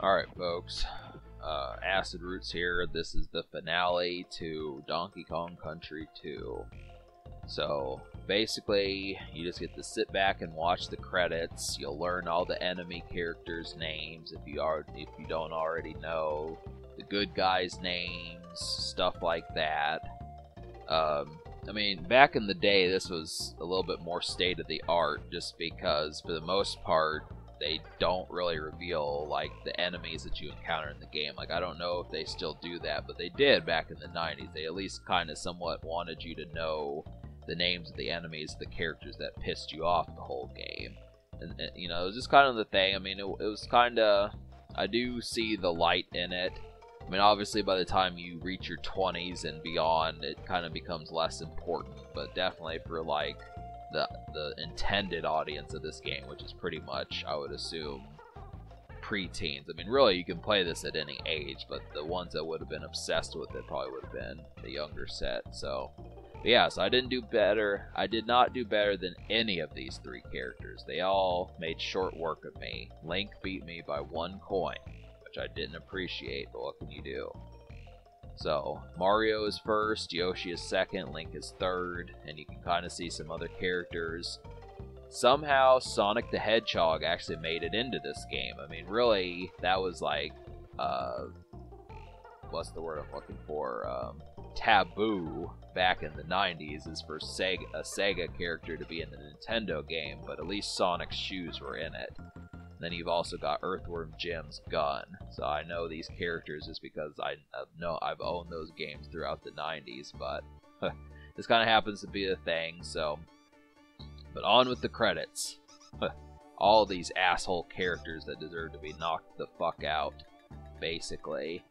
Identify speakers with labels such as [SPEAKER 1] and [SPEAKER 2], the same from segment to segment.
[SPEAKER 1] Alright folks, Acid Roots here. This is the finale to Donkey Kong Country 2. So basically, you just get to sit back and watch the credits. You'll learn all the enemy characters' names if you don't already know, the good guys' names, stuff like that. I mean, back in the day, this was a little bit more state of the art, just because for the most part, they don't really reveal like the enemies that you encounter in the game. Like, I don't know if they still do that, but they did back in the 90s. They at least kind of somewhat wanted you to know the names of the enemies, the characters that pissed you off the whole game. And you know, it was just kind of the thing. I mean, it was kind of, I do see the light in it. I mean, obviously by the time you reach your 20s and beyond, it kind of becomes less important, but definitely for like the intended audience of this game, which is pretty much, I would assume, pre-teens. I mean, really, you can play this at any age, but the ones that would have been obsessed with it probably would have been the younger set. So, but yeah, so I did not do better than any of these three characters. They all made short work of me. Link beat me by 1 coin, which I didn't appreciate, but what can you do? So, Mario is first, Yoshi is second, Link is third, and you can kind of see some other characters. Somehow, Sonic the Hedgehog actually made it into this game. I mean, really, that was like, what's the word I'm looking for? Taboo back in the 90s is for a Sega character to be in a Nintendo game, but at least Sonic's shoes were in it. Then you've also got Earthworm Jim's gun. So I know these characters just because I've owned those games throughout the 90s, but this kind of happens to be a thing, so. But on with the credits. All these asshole characters that deserve to be knocked the fuck out, basically.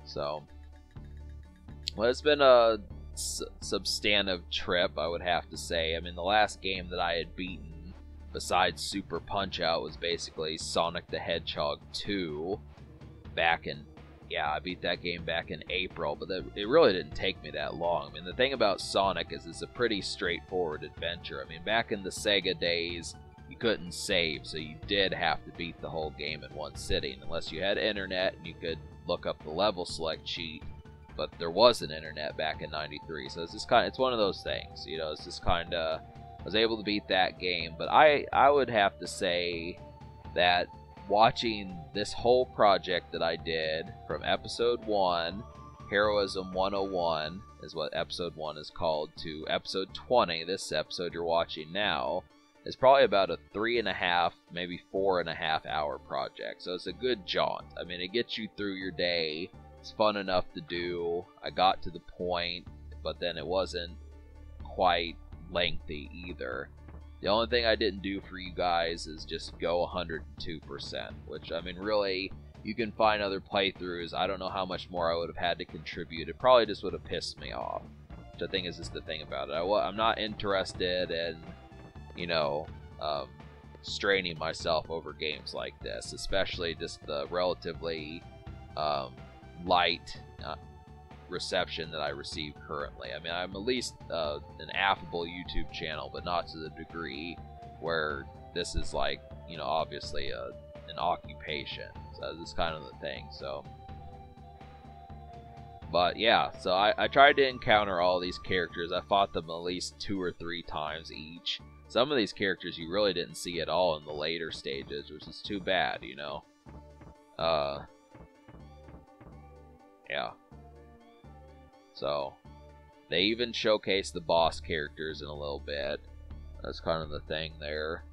[SPEAKER 1] So, well, it's been a substantive trip, I would have to say. I mean, the last game that I had beaten besides Super Punch-Out was basically Sonic the Hedgehog 2 back in, yeah, I beat that game back in April, but it really didn't take me that long. I mean, the thing about Sonic is it's a pretty straightforward adventure. I mean, back in the Sega days, you couldn't save, so you did have to beat the whole game in one sitting, unless you had internet and you could look up the level select sheet, but there wasn't internet back in 93, so it's just it's one of those things, you know, it's just kind of, I was able to beat that game, but I would have to say that watching this whole project that I did from episode 1, Heroism 101 is what episode 1 is called, to episode 20, this episode you're watching now, is probably about a 3.5, maybe 4.5 hour project. So it's a good jaunt. I mean, it gets you through your day. It's fun enough to do. I got to the point, but then it wasn't quite lengthy either. The only thing I didn't do for you guys is just go 102%, which, I mean, really, you can find other playthroughs. I don't know how much more I would have had to contribute. It probably just would have pissed me off, which I think is just the thing about it. I'm not interested in, you know, straining myself over games like this, especially just the relatively light reception that I receive currently. I mean, I'm at least an affable YouTube channel, but not to the degree where this is like, you know, obviously an occupation. So this is kind of the thing. So, but yeah, so I tried to encounter all these characters. I fought them at least 2 or 3 times each. Some of these characters you really didn't see at all in the later stages, which is too bad, you know. Yeah. So, they even showcase the boss characters in a little bit. That's kind of the thing there.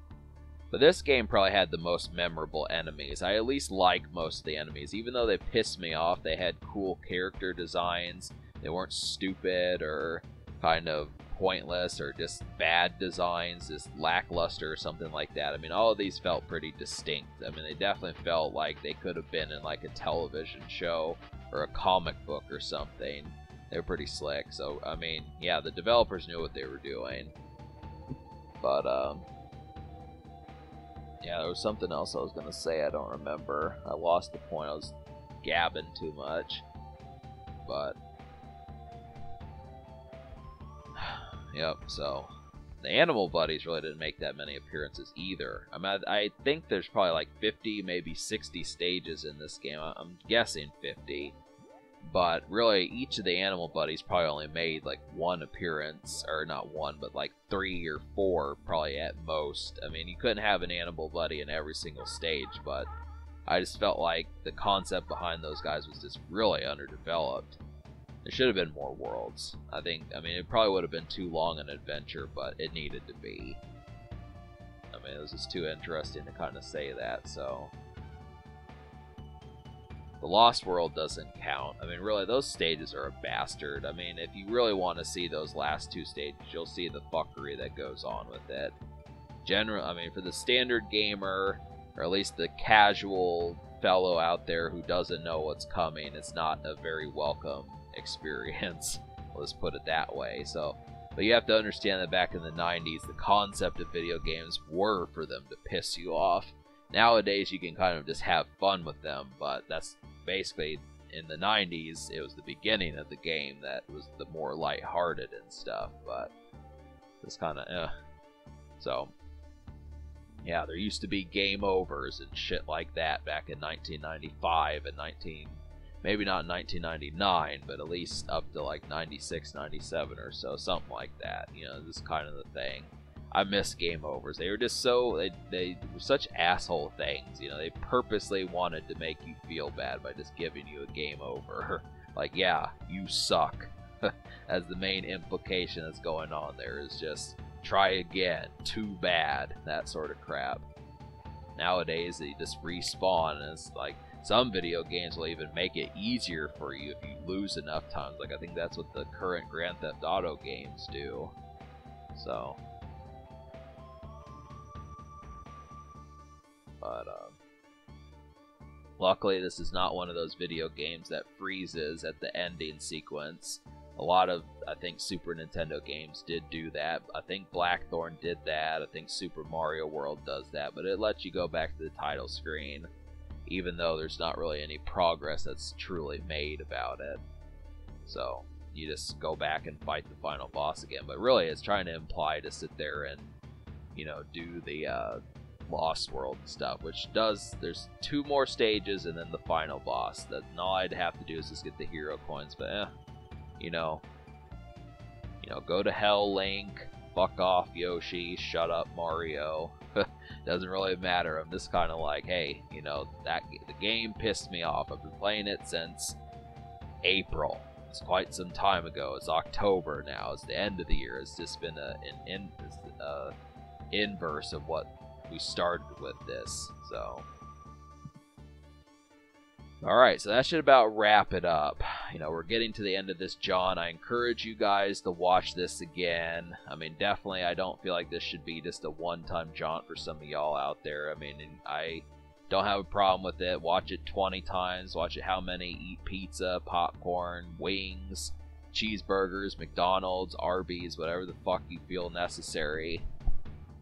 [SPEAKER 1] But this game probably had the most memorable enemies. I at least like most of the enemies. Even though they pissed me off, they had cool character designs. They weren't stupid or kind of pointless or just bad designs, just lackluster or something like that. I mean, all of these felt pretty distinct. I mean, they definitely felt like they could have been in like a television show or a comic book or something. They were pretty slick. So, I mean, yeah, the developers knew what they were doing. But, yeah, there was something else I was going to say. I don't remember. I lost the point. I was gabbing too much. But, yep, so The Animal Buddies really didn't make that many appearances either. I think there's probably like 50, maybe 60 stages in this game. I'm guessing 50. But really, each of the Animal Buddies probably only made like one appearance, or not one, but like 3 or 4 probably at most. I mean, you couldn't have an Animal Buddy in every single stage, but I just felt like the concept behind those guys was just really underdeveloped. There should have been more worlds. I mean, it probably would have been too long an adventure, but it needed to be. I mean, it was just too interesting to kind of say that, so... The Lost World doesn't count. I mean, really, those stages are a bastard. I mean, if you really want to see those last 2 stages, you'll see the fuckery that goes on with it. I mean, for the standard gamer, or at least the casual fellow out there who doesn't know what's coming, it's not a very welcome experience. Let's put it that way. So, but you have to understand that back in the 90s, the concept of video games were for them to piss you off. Nowadays, you can kind of just have fun with them, but that's basically, in the 90s, it was the beginning of the game that was the more lighthearted and stuff, but it's kind of, So, yeah, there used to be game overs and shit like that back in 1995 and maybe not 1999, but at least up to like 96, 97 or so, something like that. You know, this is kind of the thing. I miss game overs. They were just so, they were such asshole things. You know, they purposely wanted to make you feel bad by just giving you a game over. Like, yeah, you suck. As the main implication that's going on there is just, try again, too bad, that sort of crap. Nowadays, they just respawn, and it's like, some video games will even make it easier for you if you lose enough times. Like, I think that's what the current Grand Theft Auto games do. So... But, luckily this is not one of those video games that freezes at the ending sequence. A lot of, I think, Super Nintendo games did do that. I think Blackthorn did that. I think Super Mario World does that. But it lets you go back to the title screen, even though there's not really any progress that's truly made about it. So, you just go back and fight the final boss again. But really, it's trying to imply to sit there and, you know, do the, Lost World and stuff, which does, there's 2 more stages and then the final boss. That all I'd have to do is just get the hero coins, but you know, go to hell, Link, fuck off, Yoshi, shut up, Mario. Doesn't really matter. I'm just kind of like, hey, you know, the game pissed me off. I've been playing it since April. It's quite some time ago. It's October now. It's the end of the year. It's just been an inverse of what we started with this. So, alright, so that should about wrap it up. You know, we're getting to the end of this jaunt. I encourage you guys to watch this again. I mean, definitely, I don't feel like this should be just a one-time jaunt for some of y'all out there. I mean, I don't have a problem with it. Watch it 20 times. Watch it how many. Eat pizza, popcorn, wings, cheeseburgers, McDonald's, Arby's, whatever the fuck you feel necessary.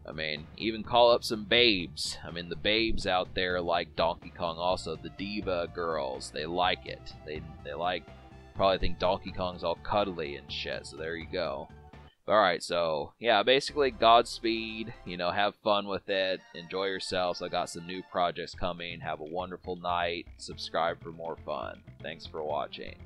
[SPEAKER 1] I mean, even call up some babes. I mean, the babes out there like Donkey Kong also. The diva girls, they like it. They like, probably think Donkey Kong's all cuddly and shit, so there you go. Alright, so, yeah, basically, Godspeed. You know, have fun with it. Enjoy yourselves. I got some new projects coming. Have a wonderful night. Subscribe for more fun. Thanks for watching.